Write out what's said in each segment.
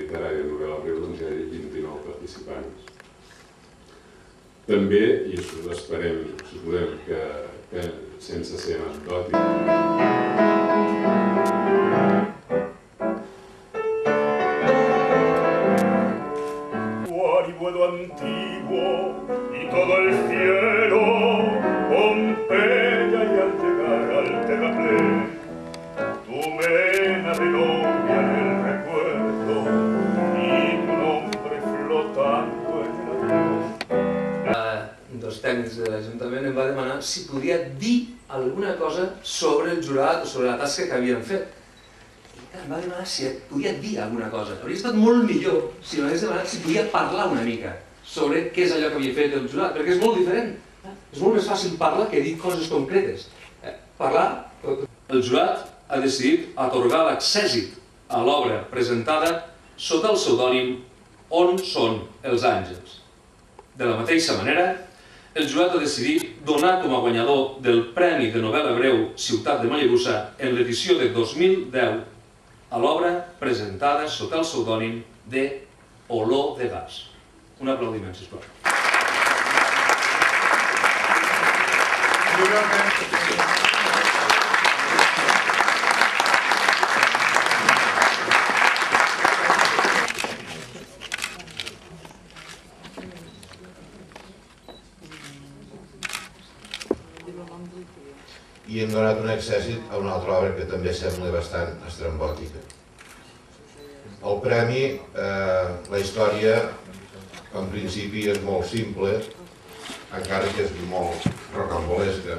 literària de novel·la breu doncs hi ha 29 participants. També, i això esperem, suposem que sense ser anecdòtic, antiguo y todo el cielo Pompeya y al llegar al terraplén tu mena de novia en el recuerdo y tu nombre flotando en el avión. Dos tècnics de l'Ajuntament em va demanar si podia dir alguna cosa sobre el jurat o sobre la tasca que havien fet. Em va demanar si podia dir alguna cosa. Hauria estat molt millor si m'hagués demanat si podia parlar una mica sobre què és allò que havia fet el jurat, perquè és molt diferent. És molt més fàcil parlar que dir coses concretes. Parlar... El jurat ha decidit atorgar l'accèssit a l'obra presentada sota el pseudònim On són els àngels. De la mateixa manera, el jurat ha decidit donar com a guanyador del Premi de Novel·la Breu Ciutat de Mollerussa en l'edició de 2010 a l'obra presentada sota el pseudònim de Olor de gas. Un aplaudiment, sisplau. I hem donat un accèssit a una altra obra que també sembla bastant estrambòtica. El premi, la història, en principi és molt simple, encara que és molt rocambolesca.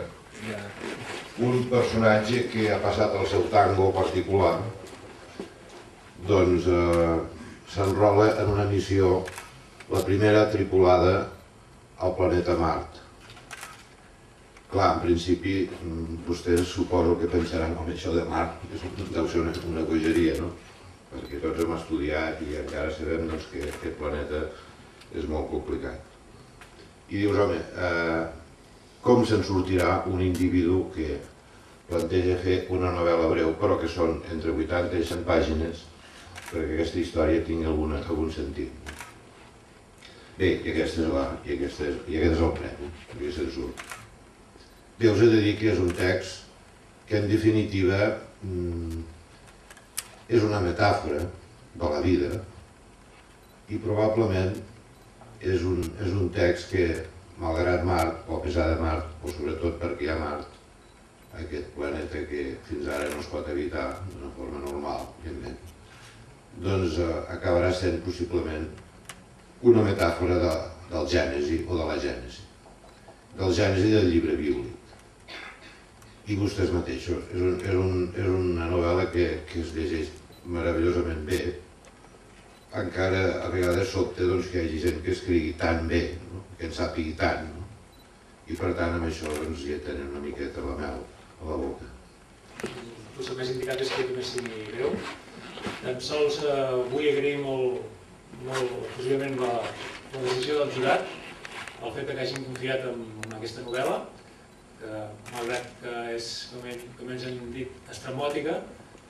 Un personatge que ha passat el seu tango particular doncs s'enrola en una missió, la primera tripulada al planeta Mart. Clar, en principi, vostès suposo que pensaran com això de Mart deu ser una bogeria, no? Perquè tots hem estudiat i encara sabem que aquest planeta és molt complicat. I dius, home, com se'n sortirà un individu que planteja fer una novel·la breu, però que són entre 80 i 100 pàgines, perquè aquesta història tingui algun sentit. Bé, i aquest és el premi, perquè se'n surt. Bé, us he de dir que és un text que, en definitiva, és una metàfora de la vida i probablement és un text que, malgrat Mart, o a pesar de Mart, o sobretot perquè hi ha Mart, aquest planeta que fins ara no es pot evitar d'una forma normal, evidentment, doncs acabarà sent possiblement una metàfora del Gènesi o de la Gènesi, del Gènesi del llibre bíblic. I vostès mateixos, és una novel·la que es llegeix meravellosament bé, encara a vegades sobta que hi hagi gent que escrigui tan bé, que en sàpigui tant, i per tant amb això ja tenen una miqueta la mel a la boca. El més indicat és que només sigui breu. Tan sols vull agrair molt exclusivament la decisió del jurat, el fet que hagin confiat en aquesta novel·la, que malgrat que és, com ens han dit, estrambòtica,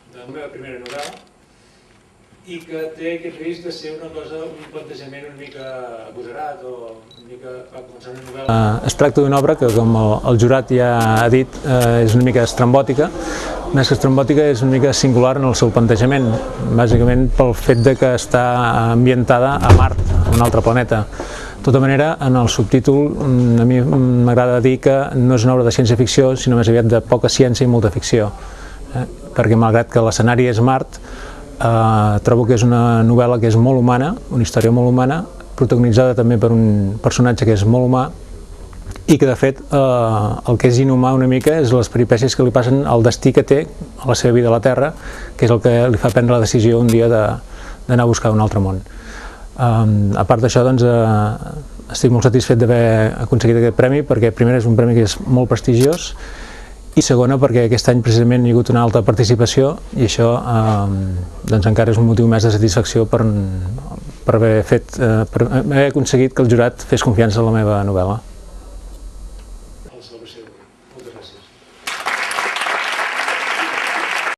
de la meva primera novel·la, i que té aquest risc de ser un plantejament una mica agosarat o una mica per començar una novel·la. Es tracta d'una obra que, com el jurat ja ha dit, és una mica estrambòtica. Més que estrambòtica, és una mica singular en el seu plantejament, bàsicament pel fet que està ambientada a Mart, un altre planeta. De tota manera, en el subtítol a mi m'agrada dir que no és una obra de ciència-ficció, sinó més aviat de poca ciència i molta ficció. Perquè malgrat que l'escenari és Mart, trobo que és una novel·la que és molt humana, una història molt humana, protagonitzada també per un personatge que és molt humà i que de fet el que és inhumà una mica és les peripècies que li passen al destí que té a la seva vida a la Terra, que és el que li fa prendre la decisió un dia d'anar a buscar un altre món. A part d'això, doncs, estic molt satisfet d'haver aconseguit aquest premi, perquè primer és un premi que és molt prestigiós i segona perquè aquest any precisament hi ha hagut una alta participació i això encara és un motiu més de satisfacció per haver aconseguit que el jurat fes confiança en la meva novel·la.